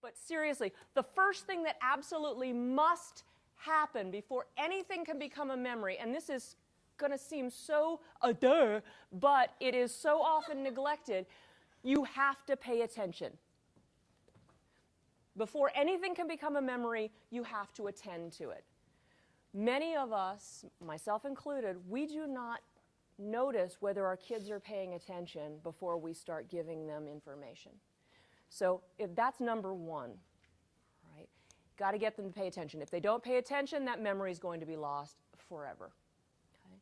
But seriously, the first thing that absolutely must happen before anything can become a memory, and this is going to seem so duh, but it is so often neglected, you have to pay attention. Before anything can become a memory, you have to attend to it. Many of us, myself included, we do not notice whether our kids are paying attention before we start giving them information. So if that's number one, right? Got to get them to pay attention. If they don't pay attention, that memory is going to be lost forever. Okay?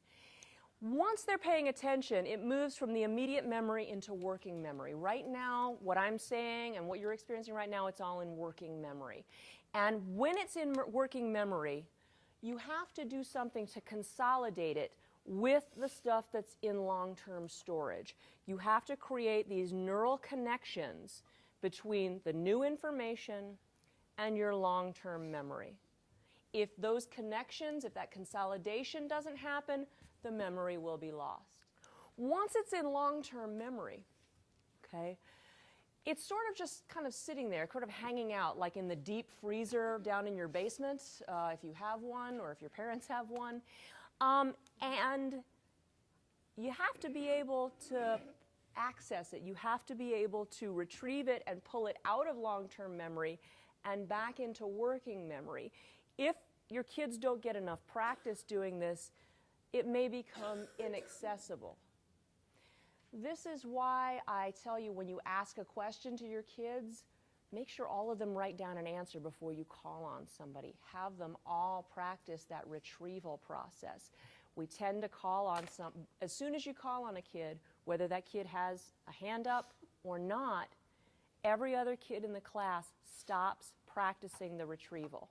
Once they're paying attention, it moves from the immediate memory into working memory. Right now, what I'm saying and what you're experiencing right now, it's all in working memory. And when it's in working memory, you have to do something to consolidate it with the stuff that's in long-term storage. You have to create these neural connections between the new information and your long-term memory. If those connections, if that consolidation doesn't happen, the memory will be lost. Once it's in long-term memory, okay, it's sort of just kind of sitting there, sort of hanging out, like in the deep freezer down in your basement, if you have one or if your parents have one. And you have to be able to access it. You have to be able to retrieve it and pull it out of long-term memory and back into working memory. If your kids don't get enough practice doing this, it may become inaccessible. This is why I tell you, when you ask a question to your kids, make sure all of them write down an answer before you call on somebody. Have them all practice that retrieval process. We tend to call on as soon as you call on a kid, whether that kid has a hand up or not, every other kid in the class stops practicing the retrieval.